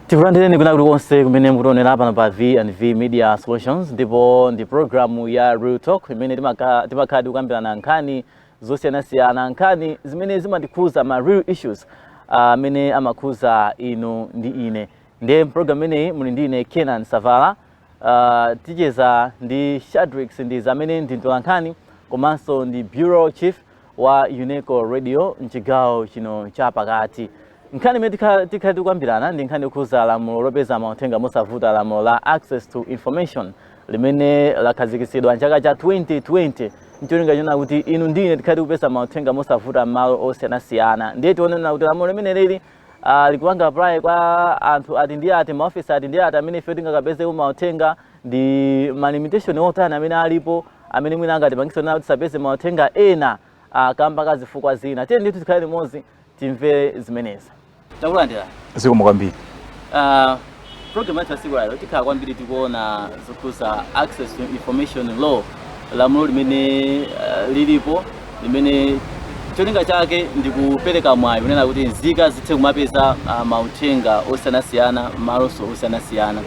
Tikulandireni kuna kulikonse kumene mukutionera pano pa V&V Media Solutions, ndipo ndi programu ya Real Talk imene timakhala tikukambirana nkhani zosiyanasiyana, nkhani zimene zimatikhuza ma real issues amene amakhuza inu ndi ine. Ndiye program imeneyi muli ndi ine Canaan Savala, ticheza ndi Shadrack ndi amene ndi mtolankhani komanso ndi Bureau Chief wa UNESCO Radio mchigawo chino cha pakati. Nkhani imene tikhala tikukambirana ndi nkhani yokhuza lamulo lopeza mauthenga mosavuta, lamulo la access to information limene lakhazikitsidwa mchaka cha 2020 ncholinga chona kuti inu ndine tikhala tikupeza mauthenga mosavuta m'malo osiyanasiyana. Ndiye tionena kuti lamulo limene lili likupanga apply kwa anthu ati ndi ati, maofisi ati ndi ati amene ife tingakapeze mauthenga ndi ma limitation otani amene alipo, amene mwina angatipangitse kuti tisapeze mauthenga ena kamba ka zifukwa zina. Tiye ndithu tikhale limodzi timve zimenezi. Takulandira. Zikomo kwambiri. Program ya siku lero tikhala kwambiri tikuona zokhuza access to information law, lamulo limene lilipo limene cholinga chake ndi kupereka mwayi kunena kuti nzika zithe kumapeza mauthenga osiyanasiyana malonso osiyanasiyana.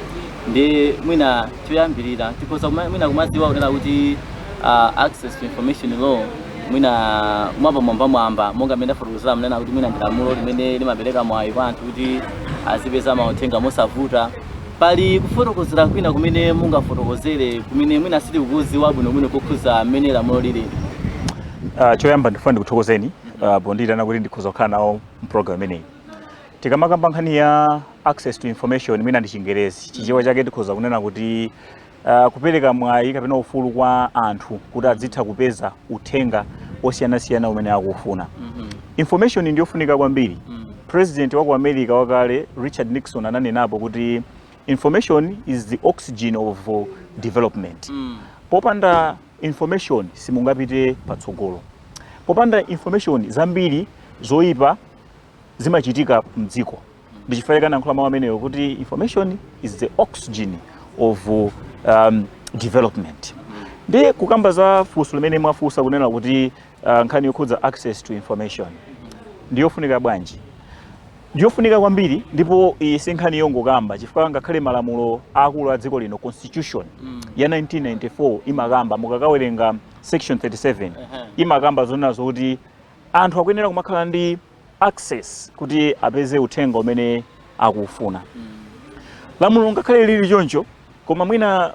Ndi mwina choyambirira tikhoza mwina kumadziwa kunena kuti access to information law mwina mwamba monga mmene afotokozera mnena kuti mwina ndi lamulo limene limapereka mwayi kwa anthu kuti azipeza mauthenga mosavuta. Pali kufotokozera kwina kumene mungafotokozere kumene mwina sili kukuziwa bwinobwino kokhuza mmene lamulo lili? Choyamba ndifuna ndikuthokozeni pondiyitana kuti ndikhoza kukhala nawo mprogram imeneyi. Tikamakamba nkhani ya access to information mwina ndi Chingerezi, chichewa chake tikhoza kunena kuti kupereka mwayi kapena ufulu kwa anthu kuti azitha kupeza uthenga osiyanasiyana umene akufuna. Information ndiyofunika kwambiri. President wa ku America wakale Richard Nixon ananenapo kuti information is the oxygen of development. Popanda information simungapite patsogolo. Popanda information zambiri zoyipa zimachitika mdziko. Ndichifukwa kanakhala mawu ameneyo kuti information is the oxygen of development. Ndi kukamba za funso limene mwafunsa kunena kuti nkhani yokhudza access to information ndiyofunika bwanji? Ndiyofunika kwambiri, ndipo si nkhani yongokamba chifukwa ngakhale malamulo akulu a dziko lino constitution ya 1994 imakamba, mukakawerenga section 37 imakamba zonazo kuti anthu akuyenera kumakhala ndi access kuti apeze uthenga umene akufuna. Lamulo ngakhale lili choncho koma mwina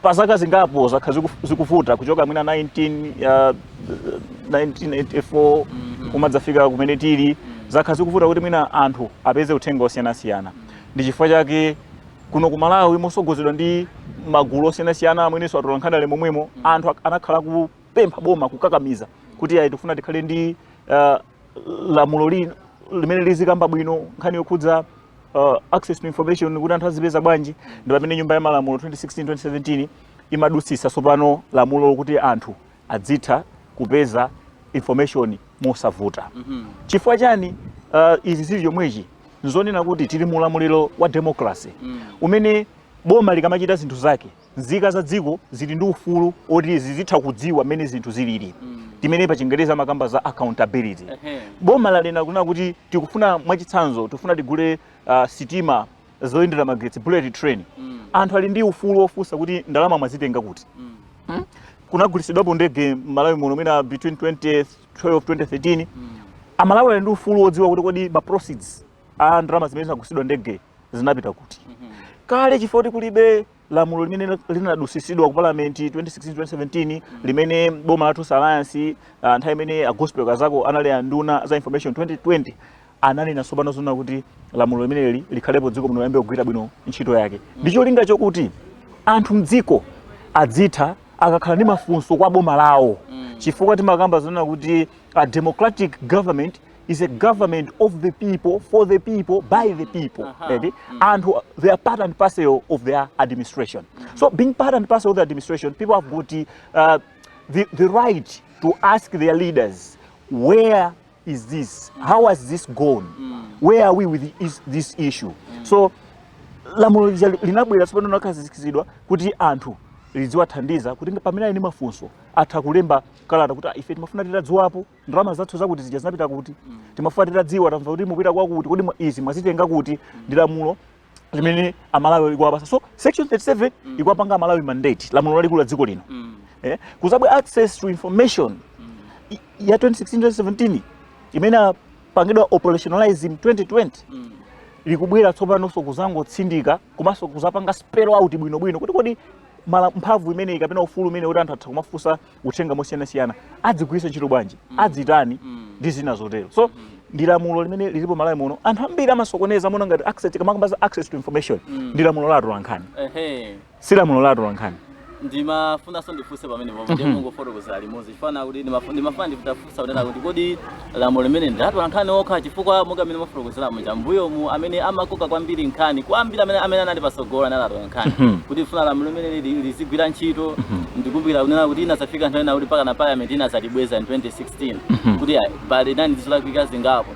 pazaka zingapo zakha zikuvuta kuchoka mwina 1984 kumadzafika kumene tili zakha zikuvuta kuti mwina anthu apeze uthenga osiyanasiyana. Ndi chifukwa chake kuno ku Malawi mosogozedwa ndi magulu osiyanasiyana amwenenso atolankhani ali momwemo, anthu anakhala kupempha boma kukakamiza kuti ayi tifuna tikhale ndi lamulo limene lizikamba bwino nkhani yokhudza access to information kuti anthu azipeza bwanji. Ndi pamene nyumba ya malamulo 2016-2017 imadusisa sopano lamulo kuti anthu adzitha kupeza information mosavuta. Chifukwa chani izi zili chomwechi? Nzonena kuti tili mu ulamuliro wa democracy umene boma likamachita zinthu zake, nzika za dziko zili ndi ufulu oti zizitha kudziwa mmene zinthu zilili. Timene pa Chingereza makamba za accountability. Boma lanena kuna kuti tikufuna mwachitsanzo tifuna tigule sitima zoyendera magetsi, bullet train. Anthu ali ndi ufulu ofunsa kuti ndalama mwazitenga kuti. Kunagulisidwapo ndege Malawi muno mwina between 2012-2013. Amalawi ali ndi ufulu odziwa kuti kodi ma proceeds a ndalama zimene zinagulisidwa ndege zinapita kuti. Kale chifukwa kulibe lamulo limene linadusisidwa ku Parliament 2016-2017 limene boma la Truth Alliance nthawi imene a Gospel Kazako anali anduna za information 2020 ananena sopano zona kuti lamulo limeneli likhalepo dziko muno yambe kugwira bwino ntchito yake. Ndi cholinga chokuti anthu mdziko adzitha akakhala ndi mafunso kwa boma lawo. Chifukwa timakamba zona kuti a democratic government is a government of the people, for the people, by the people. And they are part and parcel of their administration. So being part and parcel of the administration, people have got the right to ask their leaders, where is this? How has this gone? Where are we with this issue? So lamulo linabwera tsopano nakazikizidwa kuti anthu liziwathandiza kuti pamene ali ndi mafunso atha kulemba kalata kuti ife timafuna titadziwapo ndalama zathu zakuti zija zinapita kuti timafuna titadziwa tamva kuti mupita kwakuti kodi izi mwazitenga kuti ndi lamulo limene amalawi ikuwapasa. So section 37 ikuwapanga amalawi mandate lamulo lalikulu la dziko lino kuzabwe access to information ya 2016-2017 imene pangidwa operationalize in 2020 likubwera tsopano so kuzangotsindika komanso kuzapanga spell out bwinobwino kuti kodi mphamvu imene ikapena ufulu imene kuti anthu atha kumafunsa uthenga mosiyanasiyana adzigwiritsa ntchito bwanji adzitani ndi zina zotero. So ndi lamulo limene lilipo Malawi muno anthu ambiri amasokoneza mona ngati access to information ndi lamulo la atolankhani si lamulo la atolankhani. Ndimafuna ndifunse pamene ndi mungu fotokozera limodzi chifana kuti ndimafuna nditafunsa kunena kuti kodi lamulo limene ndi atolankhani okha chifukwa monga amene mafotokozera mujambuyo mu amene amakoka kwambiri nkhani kwambiri amene anali pasogola na atolankhani kuti funa lamulo limene lizigwira ntchito ndikumbukira kunena kuti inasafika nthawi na kuti paka na parliament inasatibweza in 2016 kuti bali nani zizolakwika zingapo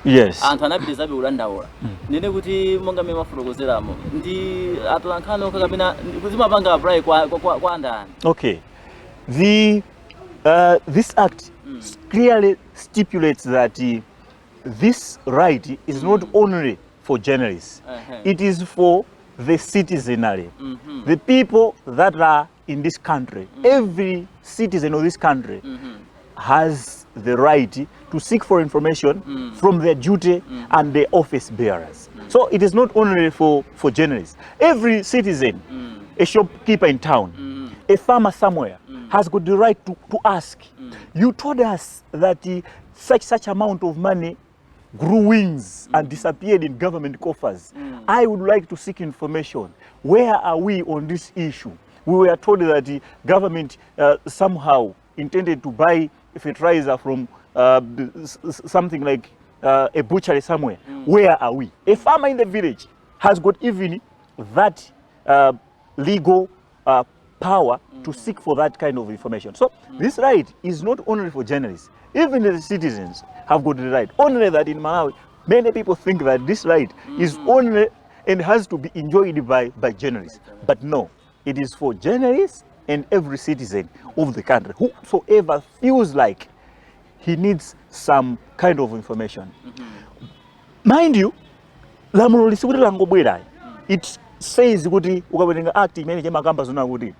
anthu anapitizabe kudandaula nene kuti monga amene mafotokozeramo ndi atolankhani okha kapena kuzimapanga apply kwa anda. Okay, this act clearly stipulates that this right is not only for journalists, it is for the citizenry, the people that are in this country. Every citizen of this country has the right to seek for information from their duty and their office bearers. So it is not only for journalists. Every citizen, a shopkeeper in town, a farmer somewhere has got the right to ask. You told us that such amount of money grew wings and disappeared in government coffers. I would like to seek information. Where are we on this issue? We were told that the government somehow intended to buy fertilizer from something like a butchery somewhere. Where are we? A farmer in the village has got even that legal power to seek for that kind of information. So this right is not only for journalists, even the citizens have got the right. Only that in Malawi, many people think that this right is only and has to be enjoyed by journalists. But no, it is for journalists and every citizen of the country, whosoever feels like he needs some kind of information. Mind you, lamulo lisikuti langobwera. It says kuti ukawerenga act imene chemakamba zona kuti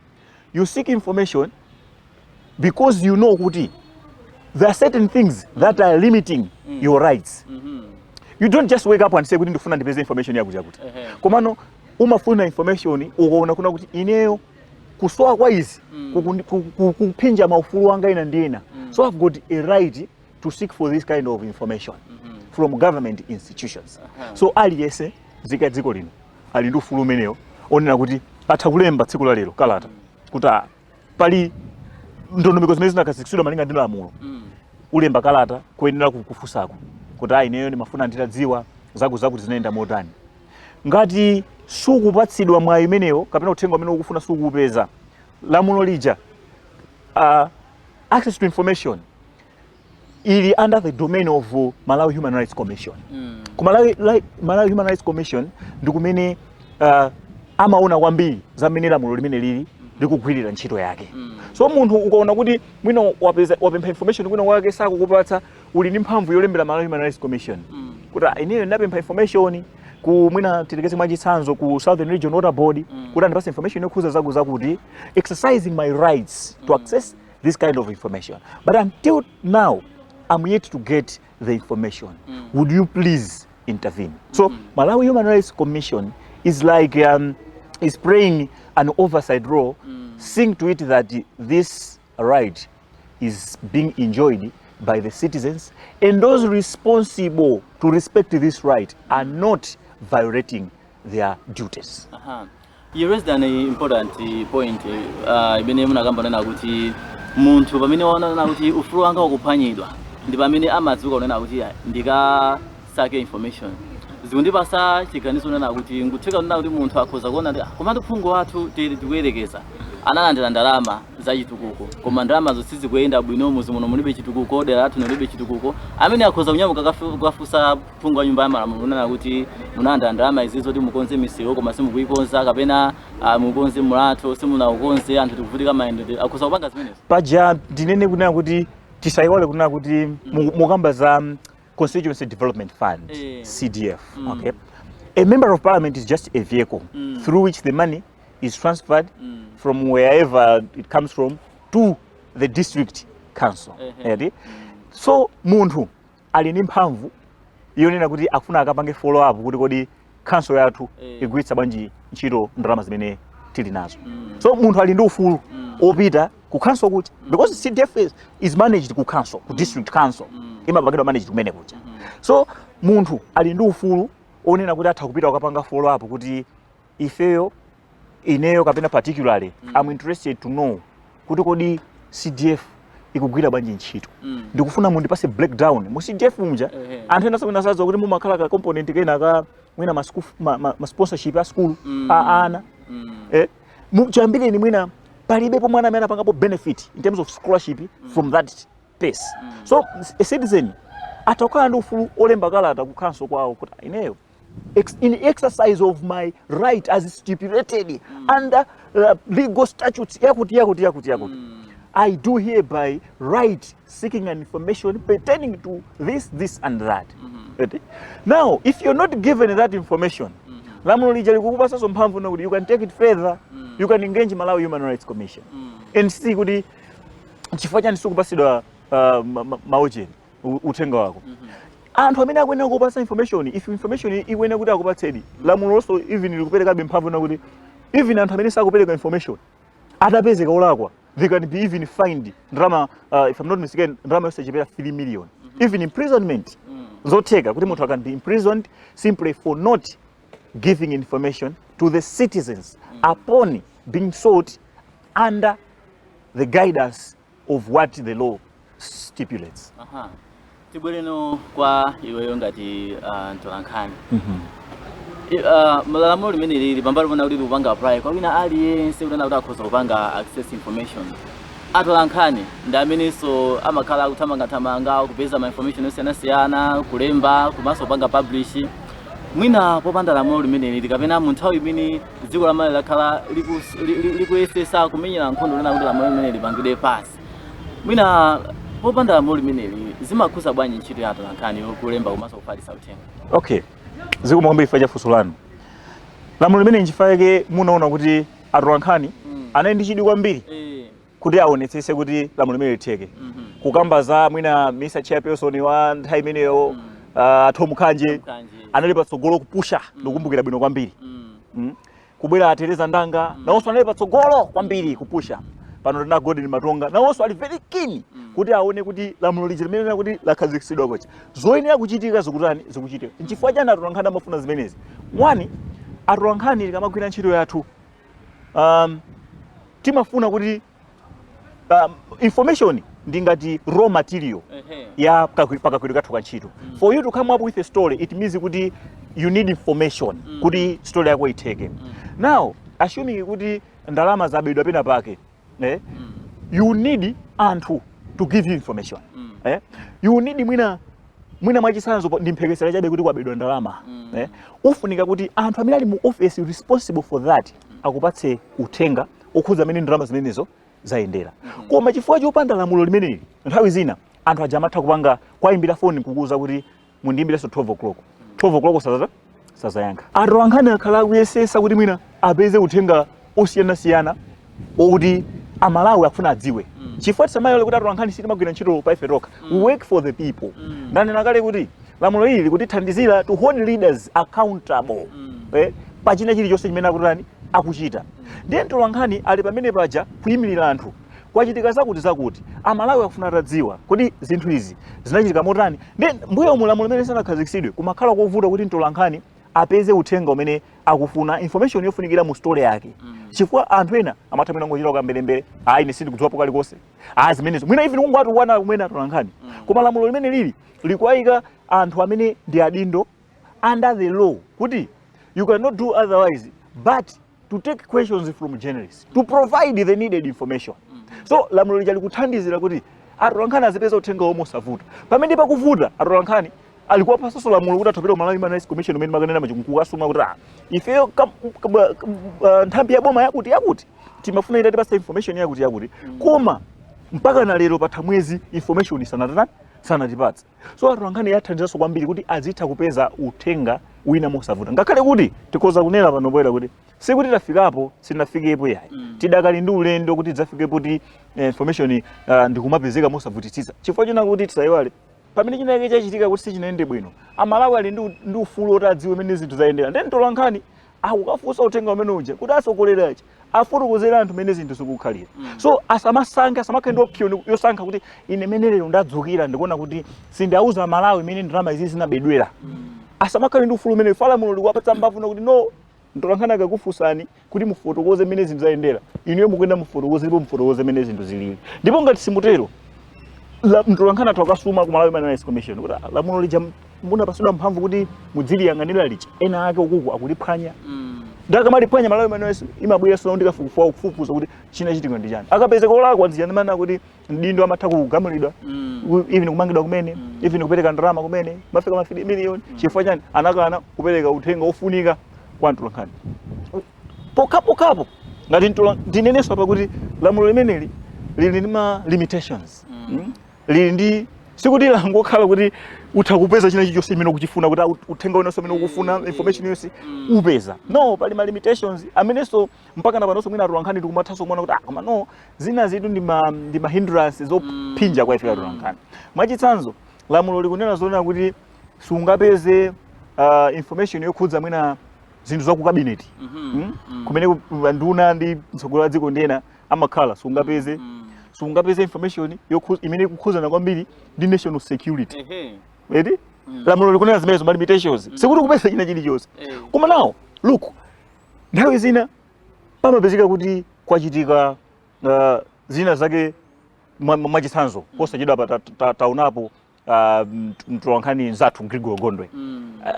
you seek information because you know kuti there are certain things that are limiting your rights. You don't just wake up and say kuti ndifuna ndipeze information yakuti yakuti. Komano umafuna information ukaona kuna kuti ineyo kusowa kwa izi kupinja maufulu wanga ina ndina. So I've got a right to seek for this kind of information from government institutions. So aliyese zika dziko lino ali ndi ufulu umeneyo onena kuti atha kulemba tsiku la lero kalata kuti pali ndondomeko zimene zinakazikitsidwa malinga ndi lamulo ulemba kalata kuyenera kufunsako kuti ineyo ndimafuna nditadziwa zakuti zinaenda motani. Ngati sukupatsidwa mwayi imeneyo kapena uthenga umene ukufuna sukupeza, lamulo lija access to information ili under the domain of Malawi Human Rights Commission. Malawi Human Rights Commission ndikumene amaona kwambiri zamene lamulo limene lili likugwirira ntchito yake. So munthu ukaona kuti mwino wapempha information kwina wake sakukupatsa, uli ndi mphamvu yolembera Malawi Human Rights Commission kuti ineyo ndapempha information ku mwina titekeze mwachitsanzo ku Southern Region Water Board kuti andipase information yokhuza zakuti exercising my rights to access this kind of information. But until now I'm yet to get the information. Would you please intervene? So Malawi Human Rights Commission is like is playing an oversight role, seeing to it that this right is being enjoyed by the citizens, and those responsible to respect this right are not violating their duties. You raised an important point. Ibene munagamba nena kuti munthu pamene waona kuti ufulu wanga ukuphwanyidwa ndi pamene amadzuka unena kuti ndika sake information. Zikundipasa chiganizo nena kuti ngutheka nena kuti munthu akhoza kuona kuti komatu phungu wathu tikuyerekeza analandira ndalama za chitukuko koma ndalama zosizi kuyenda bwino muzimuno mulibe chitukuko dera lathu mulibe chitukuko amene akhoza kunyamuka kukafusa phungu wa nyumba ya malamulo nena kuti munanda ndalama izizo kuti mukonze misewu koma simukuikonza kapena mukonze mulatho simunaukonze anthu tikuvutika mayendedwe akhoza kupanga zimenezo. Paja ndinene kunena kuti tisaiwale kunena kuti mukamba za Constituency Development Fund, CDF. Okay, A member of parliament is just a vehicle through which the money is transferred from wherever it comes from to the district council. So munthu ali ndi mphamvu yonena kuti akufuna akapange follow up kuti kodi council yathu igwiritsa bwanji ntchito ndalama zimene tili nazo. So munthu ali ndi ufulu opita ku council kuti because CDF is managed ku council, ku district council. Imapangidwa managed kumene kuja. So munthu ali ndi ufulu onena kuti atha kupita ukapanga follow up kuti ifeyo ineyo kapena particularly I'm interested to know kuti kodi CDF ikugwira bwanji ntchito. Ndikufuna mundipase breakdown mu CDF munja anthu ena sabwina sazo kuti mumakhala ka component kena ka mwina ma sponsorship ya school ana muchambireni mwina palibepo mwana amene apangapo benefit in terms of scholarship from that place. So a citizen atokhala ndi ufulu olemba kalata ku council kwawo kuti ineyo in exercise of my right as stipulated under legal statutes yakuti I do hereby right seeking an information pertaining to this and that. Now if you're not given that information, lamulo lija likukupasa so mphamvu na kuti you can take it further, you can engage Malawi Human Rights Commission and see kuti chifukwa chani sikupasidwa maojeni uthenga wako. Anthu amene akuyenera kupasa information, if information ikuyenera kuti akupatsedi, lamulo also even likupereka mphamvu na kuti even anthu amene sakupereka information atapezeka olakwa, they can be even fined drama if I'm not mistaken drama yose chipera 3 million. Even imprisonment zoteka kuti munthu can be imprisoned simply for not giving information to the citizens upon being sought under the guidance of what the law stipulates. Tibwereno kwa iweyo ngati Ntolankhani. Malamulo limene lili pambali pona kuti upanga apply kwa wina aliyense kuti anataka akhoza kupanga access information. Ntolankhani ndi amenenso amakhala akuthamangathamanga kupeza ma information yosiyanasiyana, kulemba, komanso kupanga publish. Mwina popanda lamulo limene lili kapena mu nthawi imene dziko la Malawi lakhala likuyesesa kumenyera nkhondo lina kuti lamulo limene lipangidwe pasi. Mwina popanda lamulo limene lili zimakhuza bwanji ntchito ya Ntolankhani kulemba komanso kufalitsa uthenga. Okay. Zikumwamba ifa cha funso lanu. Lamulo limene nchifukwa yake munaona kuti Ntolankhani anali ndi chidwi kwambiri kuti aonetsese kuti lamulo limene litheke. Kukamba za mwina Mr. Chairperson wa nthawi imeneyo Tom Khanje anali patsogolo kupusha ndikumbukira bwino kwambiri. Kubwera atereza ndanga nawonso anali patsogolo kwambiri kupusha. Pano tena Gordon Matonga nawonso ali very keen kuti aone kuti lamulo lija limene kuti lakhazikitsidwa kocha. Zoyenera kuchitika zikutani zikuchitika. Nchifukwa chani Ntolankhani amafuna zimenezi. One, Ntolankhani likamagwira ntchito yathu timafuna kuti information ndi ngati raw material ya pakakwidwe kathu kantchito. For you to come up with a story, it means kuti you need information kuti story yako itheke. Now assuming kuti ndalama zabedwa pena pake, you need anthu to give you information. You need mwina mwachisanzo ndi mphekesera chabe kuti kwabedwa ndalama. Ufunika kuti anthu amene ali mu office responsible for that akupatse uthenga okhuza amene ndalama zimenezo zayendera. Koma chifukwa chopanda lamulo limeneli nthawi zina anthu aja amatha kupanga kwayimbira phone kukuza kuti mundiyimbireso 12 o'clock. 12 o'clock sazayankha. Ntolankhani akhala akuyesesa kuti mwina apeze uthenga osiyanasiyana okuti Amalawi akufuna adziwe. Chifukwa tisamayole kuti Ntolankhani sitimagwira ntchito pa ife tokha. We work for the people. Ndanena kale kuti lamulo hili likutithandizira to hold leaders accountable. Pachina chilichonse chimene akutani akuchita. Ndiye Ntolankhani ali pamene paja kuyimirira anthu. Kwachitika zakuti Amalawi akufuna atadziwa kuti zinthu izi zinachitika motani. Ndiye mbuyo lamulo limene sanakhazikitsidwe kumakhala kovuta kuti Ntolankhani apeze uthenga umene akufuna, information yofunikira mu story yake. Chifukwa anthu ena amatha mwina ngochita kambelembere, ine sindikudziwapo kalikose. Zimenezo mwina even ungati wana kumene Ntolankhani. Koma lamulo limene lili likuayika anthu amene ndi adindo under the law kuti you cannot do otherwise but to take questions from journalists to provide the needed information. So lamulo lija likuthandizira kuti Ntolankhani azipeza uthenga omwe osavuta. Pamene pakuvuta Ntolankhani alikuwa pasoso lamulo kuti athopera Malawi Human Rights Commission umene makanena machikunku asuma kuti ifeyo nthambi ya boma yakuti timafuna itati pasa information yakuti koma mpaka na lero patha mwezi information sanatipatse. So atolankhani yathandizaso kwambiri kuti azitha kupeza uthenga wina mosavuta. Ngakhale kuti tikoza kunena pano poyera kuti sikuti tafikapo sinafikepo yayi. Tidakali ndi ulendo kuti tidzafikepo kuti information ndikumapezeka mosavutitsitsa. Chifukwa china kuti tisayiwale pamene chinake chachitika kuti sichinaende bwino. Amalawi ali ndi ufulu oti adziwe mene zinthu zayendera. Then atolankhani akukafunsa uthenga umene uja kuti asokolerachi afotokozera anthu mene zinthu zikukhalira. So asamasankhe asamakhale ndi option yosankha kuti ine mene lero ndadzukira ndikuona kuti sindauza Malawi mene ndalama izi zinabedwera. Asamakhale ndi ufulu umene falamulo likuwapatsa mbavu kuti no atolankhani akakufunsani kuti mufotokoze mene zinthu zayendera. Inuyo mukuyenda mufotokoze ndipo mufotokoze mene zinthu zilili. Ndipo ngati simutero atolankhani athu akasuma ku Malawi Human Rights Commission kuti lamulo lija munapatsidwa mphamvu kuti mudziliyang'anira lichi ena ake ukuku akuliphwanya. Ndakamaliphwanya Malawi Human Rights imabwereso ndi kafukufukuza kuti china chitika ndi chani. Akapezeka olakwa nziyana kuti mdindo amatha kugamulidwa even kumangidwa kumene even kupereka ndalama kumene mafika mafidi million chifukwa chani anakana kupereka uthenga ofunika kwa atolankhani. Pokapo ngati ndinenenso apa kuti lamulo limeneli lili ndi ma limitations. Lili ndi sikuti langokhala kuti utha kupeza china chilichonse imene ukuchifuna kuti uthenga wenonso umene ukufuna information yonse upeza. No, pali ma limitations amenenso mpaka napanonso mwina atolankhani tikumathanso kuona kuti koma no zina zitu ndi ma hindrances zophinja kwa ife atolankhani. Mwachitsanzo lamulo likunena zoona kuti sungapeze information yokhudza mwina zinthu za ku cabinet. Kumene nduna ndi mtsogoleri wa dziko ndena amakhala sungapeze information imene ikukhuzana kwambiri ndi national security. Ready? Lamulo likunena zimenezo ma limitations. Sikuti kupeza china chilichonse. Koma nawo look nthawi zina pamapezeka kuti kwachitika zina zake mwachitsanzo posachedwa taunapo mtolankhani nzathu Grigor Gondwe.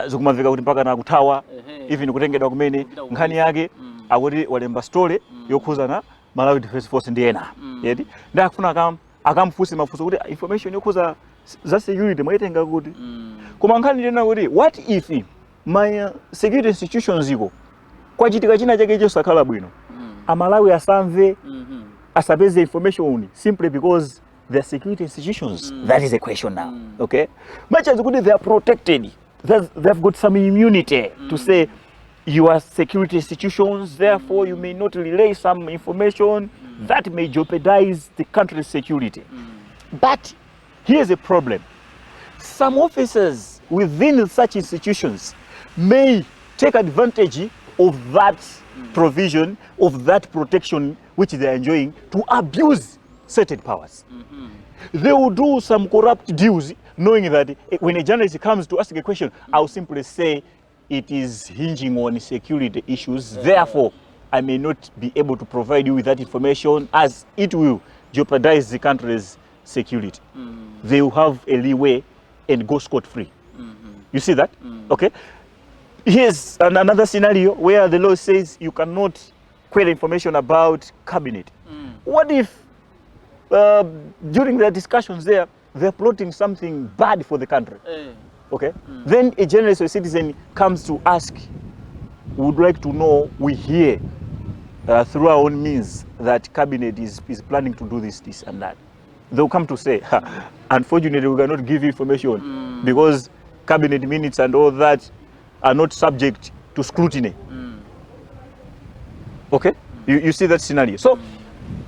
Zikumamveka kuti mpaka nakuthawa even kutengedwa kumene nkhani yake akuti walemba story yokhuzana Malawi Defense Force ndi ena. Yedi ndakufuna akamfunsa mafunso kuti information yokhuza za security mwaitenga kuti koma nkhani ndena kuti what if my security institutions iko kwachitika china chake chosakhala bwino Amalawi asamve asapeze information simply because their security institutions. That is a question now. Okay, much as good they are protected, they've got some immunity to say you are security institutions, therefore you may not relay some information that may jeopardize the country's security. But here's a problem. Some officers within such institutions may take advantage of that provision, of that protection which they are enjoying to abuse certain powers. They will do some corrupt deals knowing that when a journalist comes to ask a question, I'll simply say it is hinging on security issues. Therefore, I may not be able to provide you with that information as it will jeopardize the country's security. They will have a leeway and go scot-free. You see that? Okay. Here's another scenario where the law says you cannot query information about cabinet. What if during their discussions there, they're plotting something bad for the country? Okay. Then a journalist or a citizen comes to ask, would like to know, we hear through our own means that cabinet is planning to do this and that. They'll come to say, unfortunately, we cannot give you information because cabinet minutes and all that are not subject to scrutiny. Okay? You see that scenario. So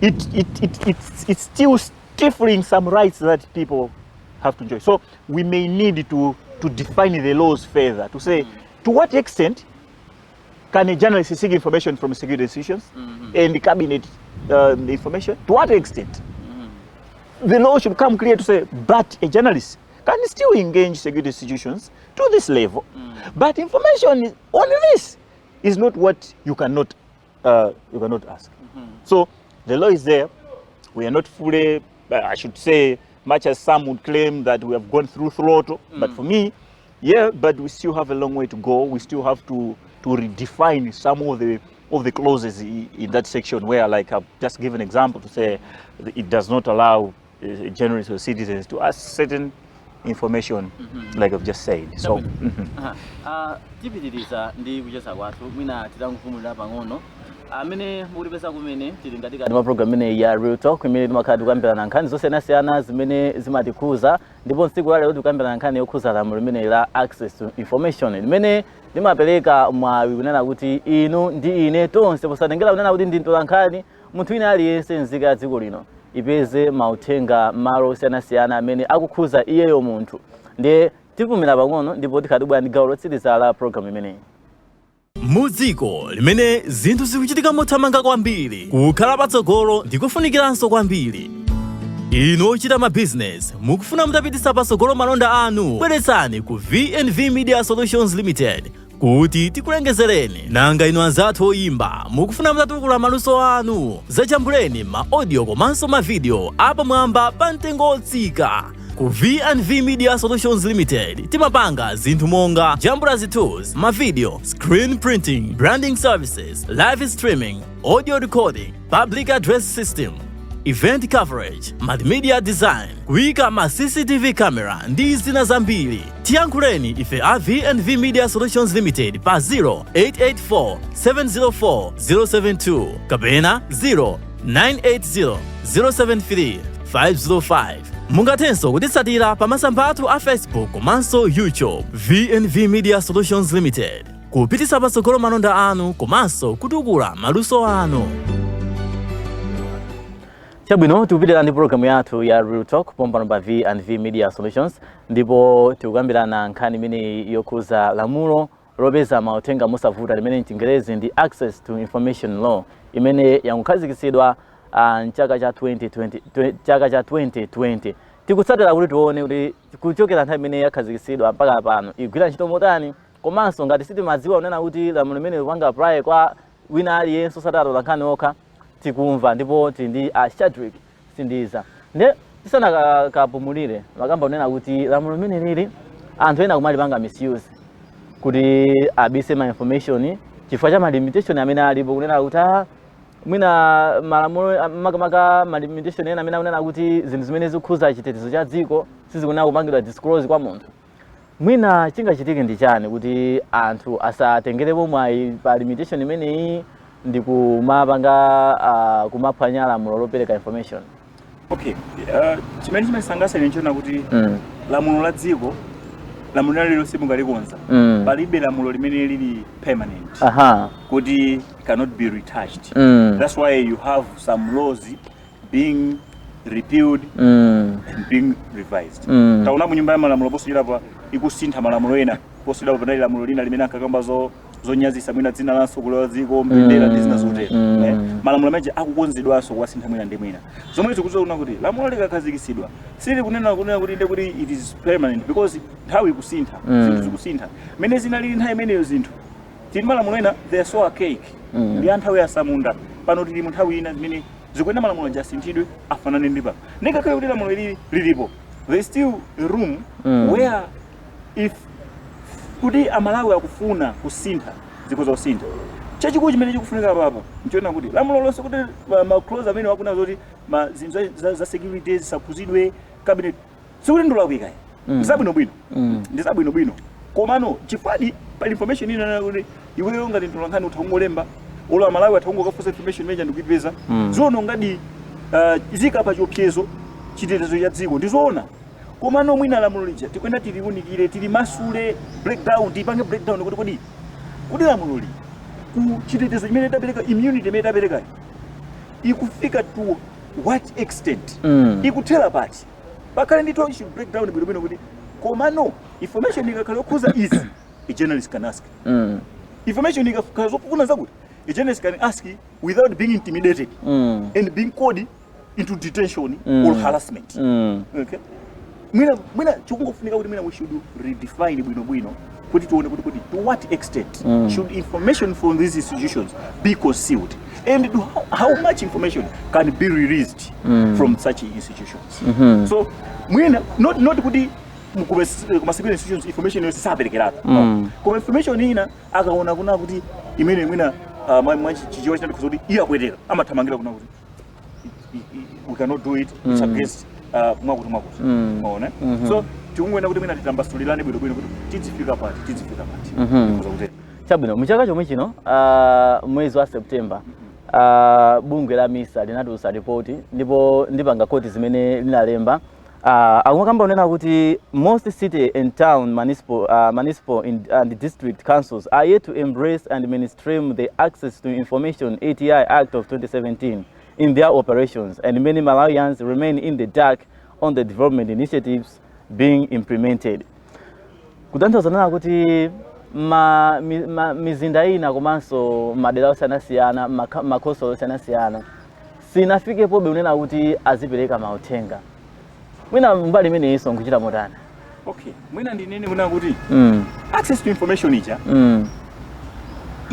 it's still stifling some rights that people have to enjoy. So we may need to define the laws further to say to what extent can a journalist seek information from security institutions and the cabinet information? To what extent? The law should come clear to say, but a journalist can still engage security institutions to this level. But information on this is not what you cannot ask. So the law is there. We are not fully, I should say, much as some would claim that we have gone through throttle. But for me, yeah, but we still have a long way to go. We still have to redefine some of the clauses in that section where, like I've just given an example to say it does not allow journalists or citizens to ask certain information, like I've just said. So tipitiriza ndi kuchesa kwathu mwina titangufumulira pang'ono amene mulipesa kumene tili ngati ma program imene ya Real Talk imene timakhala tikukambirana nkhani zosiyanasiyana zimene zimatikhuza, ndipo tsiku la lero tikukambirana nkhani yokhuza lamulo limene la access to information limene limapereka mwawi kunena kuti inu ndi ine tonse posatengera kunena kuti ndi mtolankhani munthu wina aliyense nzika ya dziko lino ipeze mauthenga malo osiyanasiyana amene akukhuza iyeyo munthu. Ndiye tipumira pang'ono ndipo tikadibwa ndi gawo lotsiriza la program imeneyi. Mudziko limene zinthu zikuchitika mothamanga kwambiri, kukhala patsogolo ndikufunikiranso kwambiri. Inu ochita ma business mukufuna mutapitisa patsogolo malonda anu, bweretsani ku V&V Media Solutions Limited kuti tikulengezereni. Nanga inu anzathu oyimba mukufuna mutatukula maluso anu, zachambuleni ma audio komanso ma video apamwamba pa mtengo otsika. Ku V&V Media Solutions Limited timapanga zinthu monga jambula tools, ma video, screen printing, branding services, live streaming, audio recording, public address system, event coverage, multimedia design, kuyika ma CCTV camera ndi zina zambiri. Tiyankhuleni ife a V&V Media Solutions Limited pa 0884 704 072 kapena 0980 073 505. Mungathenso kutitsatira pa masamba athu a Facebook komanso YouTube. V&V Media Solutions Limited, kupitisa patsogolo malonda anu komanso kutukula maluso anu. Chabwino tikupitira ndi program yathu ya Real Talk pompano pa V&V Media Solutions, ndipo tikukambirana nkhani imene yokhuza lamulo lopeza mauthenga mosavuta limene mchingerezi ndi Access to Information Law imene yakukhazikitsidwa mchaka cha 2020. Tikutsatira kuti tione kuti kuchokera nthawi imene yakhazikitsidwa mpaka pano igwira ntchito motani, komanso ngati sitimadziwa kunena kuti lamulo limene lipanga apply kwa wina aliyense osati atolankhani okha tikumva, ndipo tili ndi Shadrack Sindiza. Nde tisanakapumulire makamba kunena kuti lamulo limene lili anthu ena kumalipanga misuse kuti abise ma information chifukwa cha ma limitation amene alipo kunena kuti mwina malamulo makamaka ma limitation ena amene akunena kuti zinthu zimene zikukhuza chitetezo cha dziko sizikunena kupangidwa disclose kwa munthu. Mwina chingachitike ndi chani kuti anthu asatengerepo mwayi pa limitation imeneyi ndi kumapanga kumaphwanya lamulo lopereka information? Okay, chimene chimasangalatsa nchona kuti lamulo la dziko, lamulo lilo simungalikonza, palibe lamulo limene lili permanent kuti cannot be retouched. That's why you have some laws being repealed and being revised. Taona mu nyumba ya malamulo posiyira pa ikusintha malamulo ena, posiyira pa lamulo lina limene akakamba zonyazisa mwina dzina la sukulu la dziko mbendera ndi zina zotero. Malamulo amenje akukonzedwanso kwasintha mwina ndi mwina. Zomwe tikuzoona kuti lamulo likakhazikitsidwa sili kunena kuti it is permanent because nthawi ikusintha, zinthu zikusintha. Mene zinali nthawi imeneyo zinthu tili malamulo ena they are so archaic, ndi nthawi ya samunda. Pano tili mu nthawi ina zimene zikuenda malamulo jasinthidwe afanane ndi pano. Ngakhale kuti lamulo lilipo, there is still a room where if kuti amalawi akufuna kusintha ziko zosintha, chachikulu chimene chikufunika papa nchiona kuti lamulo lonse kuti ma clause amene wakuna zoti zinthu za security zisakhuzidwe cabinet sikuti ndolawika ndisabwinobwino ndisabwinobwino, komano chifadi pa information ina kuti iweyo ngati mtolankhani uthaungolemba ola amalawi athaungokafunsa information imene ndikuipeza zono ngadi zika pa chiopsezo chitetezo cha dziko ndizoona. Komano mwina lamulo lija tikwenda tiliunikire tilimasule breakdown tipange breakdown kuti lamulo li ku chitetezo chimene tapereka immunity imene tapereka ikufika to what extent ikuthera pati pakale ndito issue breakdown bwino kuti komano information ikakhala yokhuza izi a journalist can ask information ikakhala zokufuna zakuti a journalist can ask without being intimidated and being called into detention or harassment. Okay, mwina chikungofunika kuti we should redefine bwino kuti tuone kuti to what extent should information from these institutions be concealed and how much information can be released from such institutions. So mwina not kuti kuma civil institutions information yose saberekerata kuma information ina akaona kuna kuti imene mwina chichiwa chinati kuti iyabwerera amathamangira kuna kuti we cannot do it, it's against mwakuti maona. So tiungwena kuti mwina titambasulirane bwino kuti tizifika pati Chabwino muchaka chomwe chino mwezi wa September bungwe la MISA linatulutsa ripoti ndipo ndipanga koti zimene linalemba akukamba unena kuti most city and town municipal and district councils are yet to embrace and mainstream the Access to Information ATI Act of 2017 in their operations, and many Malawians remain in the dark on the development initiatives being implemented. Kutanthauza nana kuti mizinda ina komanso madera osiyanasiyana makhoso osiyanasiyana sinafike pobe unena kuti azipereka mauthenga. Mwina mbali imene iso nkuchita motani. Okay, mwina ndinene kuna kuti access to information ija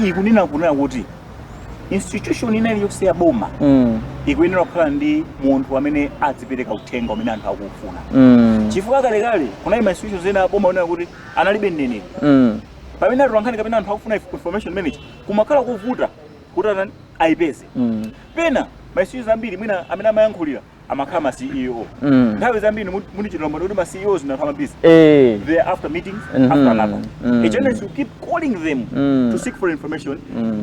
ikunena kuti institution ina yonse ya boma ikuyenera kukhala ndi munthu amene azipereka uthenga umene anthu akufuna. Chifukwa kalekale kunali ma institutions ena boma unena kuti analibe mneneri. Pamene atolankhani kapena anthu akufuna information manager kumakhala kuvuta kuti ayipeze. Pena ma institutions ambiri mwina amene amayankhulira amakhala ma CEO. Nthawi zambiri munichitira mwana kuti ma CEOs na busy. They after meetings after another. A journalist will keep calling them to seek for information.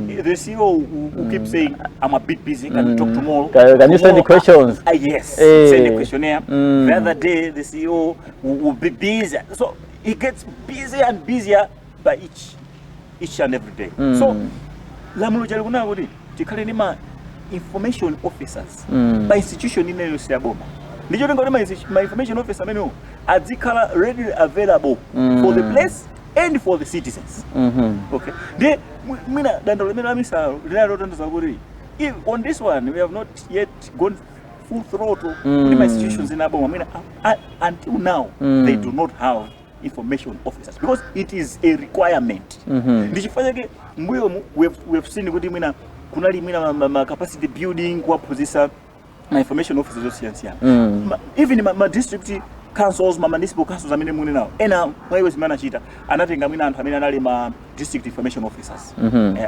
The CEO will keep saying, I'm a bit busy, can we talk tomorrow? Can you send the questions? Yes, send the questionnaire. The other day the CEO will be busy. So he gets busier and busier by each and every day. So lamulo chali kuna kuti tikhale ndi ma information officers by institution ina yonse ya boma. Ndicho tenga kuti ma information officers amene adzikhala readily available for the place and for the citizens. Okay. Then mina dando limene amisa linalo tandaza kuti on this one we have not yet gone full throttle with my institutions in Aboma. Mina until now they do not have information officers because it is a requirement. Ndichifanya ke mbuyo we have seen kuti mina kunali mina capacity building kuwaphunzitsa ma information officers osiyanasiyana. Even ma district councils, ma municipal councils amene mune nawo ena mwayiwe zimanachita anatenga mwina anthu amene anali ma district information officers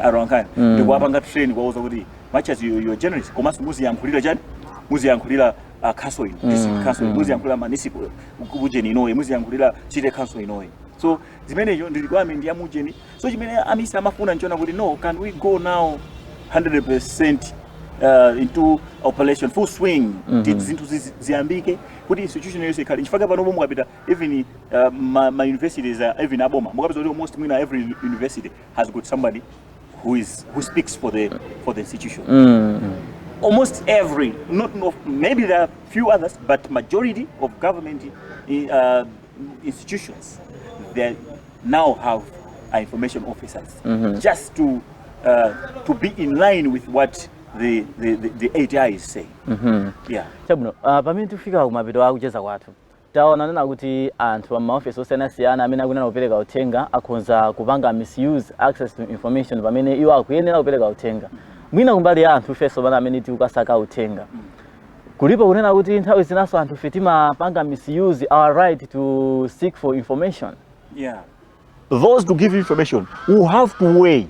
around ndikuwapanga train kwauza kuti much as you journalist komanso muziyankhulira chani muziyankhulira council district council muziyankhulira municipal kujeni inoyi muziyankhulira city council inoyi. So zimenezo ndi requirement ya mujeni. So chimene amisa amafuna nchona kuti no, can we go now 100% into operation full swing zinthu ziyambike kuti institution yonse ikhale chifukwa pano pomwe kapita even my universities even aboma mukapeza kuti almost mwina every university has got somebody who speaks for the institution. Almost every, maybe there are few others, but majority of government institutions they now have information officers just to be in line with what the ATI is saying. Yeah. Chabwino, pamene tifika kumapeto akucheza kwathu taona nena kuti anthu amaofisi osiyanasiyana amene akunena kupereka uthenga akhonza kupanga misuse access to information pamene iwo akuyenera kupereka uthenga. Mwina kumbali ya anthu ifeso bana amene tikukasaka uthenga kulipo kunena kuti nthawi zinaso anthu ife timapanga misuse our right to seek for information. Yeah. Those to give information who have to weigh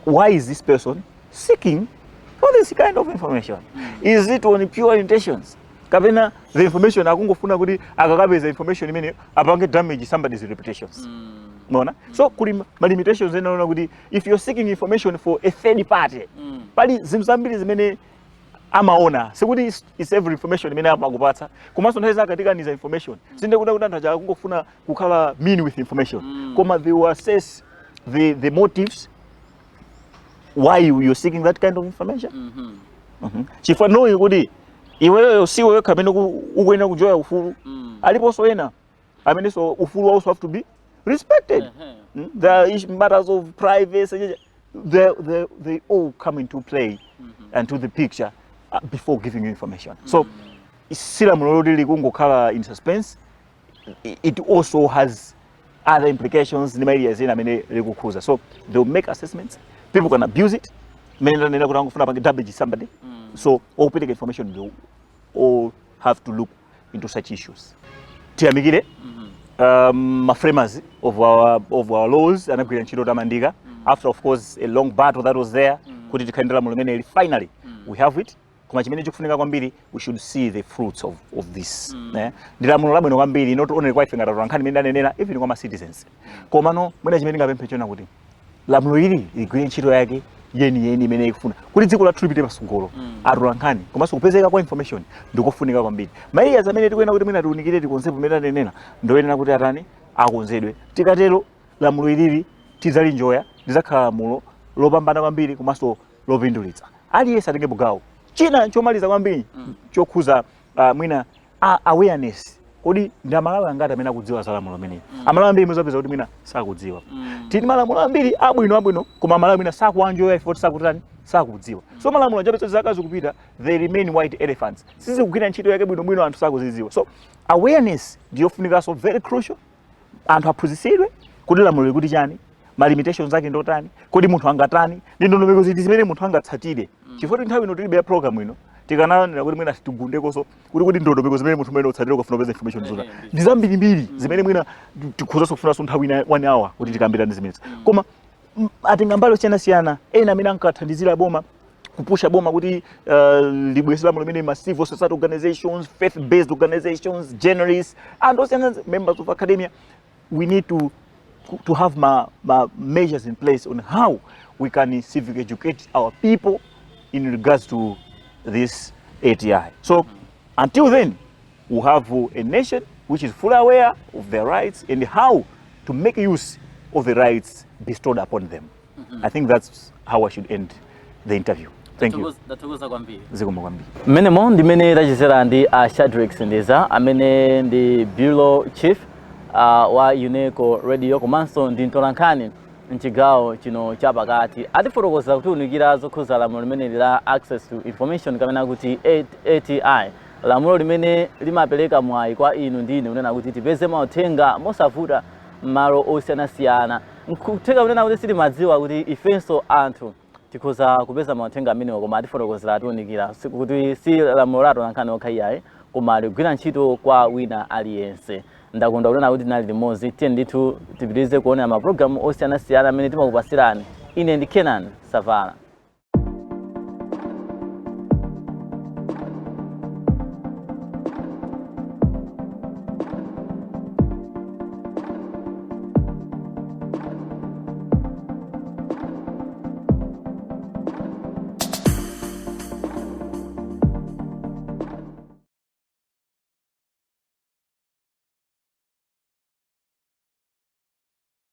why is this person seeking for this kind of information. Is it on pure intentions? Kapena the information akungofuna kuti akakapeza information imene apange damage somebody's reputations. Mona? So kuli ma limitations ena kuti if you're seeking information for a third party pali zimzambiri zimene amaona sekuti it's every information imene amakupatsa komanso nthawi katika niza information sinde kuda kuti anthu aja akungofuna kukhala mean with information koma they will assess the motives why you're seeking that kind of information. Chifukwa knowing kuti iweyo siwe kamene ukuyenera kujoya ufulu aliponso ena amene so ufulu also have to be respected. There is matters of privacy, they all come into play and to the picture before giving you information. So, sila mulolili kungokhala in suspense. It also has other implications. So they'll make assessments. People can abuse it. Damage somebody. So all public information will all have to look into such issues. Tiamigire. Framers of our laws and after of course a long battle that was there finally we have it koma chimene chikufunika kwambiri we should see the fruits of this ndi lamulo labwino kwambiri not only kwa ife ngati atolankhani imene ndanenera even kwa ma citizens komano mwina chimene ngapemphe chona kuti lamulo ili ligwire ntchito yake yeni imene ikufuna kuti dziko lathu lipite pasogolo atolankhani komanso kupezeka kwa information ndikofunika kwambiri maiya amene tikuyenera kuti mwina tiunikire tikonzepo imene tanenera ndoyenera kuti atani akonzedwe tikatero lamulo ilili tidzalinjoya lidzakhala lamulo lopambana kwambiri komanso lopindulitsa aliyense atenge gawo china chomaliza kwambiri chokhuza mwina awareness kodi ndi amalawi angati amene akudziwa za lamulo ameneli amalawi ambiri muzapeza kuti mwina sakudziwa tili malamulo ambiri abwino koma amalawi mwina sakuanjoya ifo sakutani sakudziwa so malamulo njapeza zaka zikupita they remain white elephants sizikugwira ntchito yake bwino anthu sakuzidziwa so awareness ndiyofunikanso very crucial anthu aphunzitsidwe kuti lamulo likuti chani ma limitations ake ndotani kodi munthu angatani ndi ndondomeko ziti zimene munthu angatsatire chifukwa nthawi ino tilibe program ino tikananena kuti mwina tigundekonso kuti ndondomeko zimene munthu umene utsatire kufuna kupeza information zona ndi zambirimbiri zimene mwina tikhozanso kufunanso nthawi ina 1 hour kuti tikambirane zimenezi koma atenga mbali osiyanasiyana ena amene ankathandizira boma kupusha boma kuti libwese lamulo limene ma civil society organizations faith based organizations journalists and also members of academia we need to have measures in place on how we can civic educate our people in regards to this ATI. So until then, we have a nation which is fully aware of their rights and how to make use of the rights bestowed upon them. I think that's how I should end the interview. Thank you. Zikomo kwambiri. Menemo ndimene tachizera ndi Shadrack Sendeza amene ndi Bureau Chief wa UNESCO Radio komanso ndi mtolankhani mchigawo chino chapakati atifotokoza kuti unikira zokhuza lamulo limene la access to information kamene kuti ATI lamulo limene limapereka mwayi kwa inu ndi ine unena kuti tipeze mauthenga mosavuta malo osiyanasiyana nkuthenga unena kuti sitimadziwa kuti ifenso anthu tikhoza kupeza mauthenga amenewo koma atifotokozera atiunikira kuti si lamulo la atolankhani okha iyayi koma ligwira ntchito kwa wina aliyense ndakunda kunena kuti nali limodzi tiye ndithu tipitirize kuona maprogramu osiyanasiyana amene timakupasirani ine ndi Canaan Savala.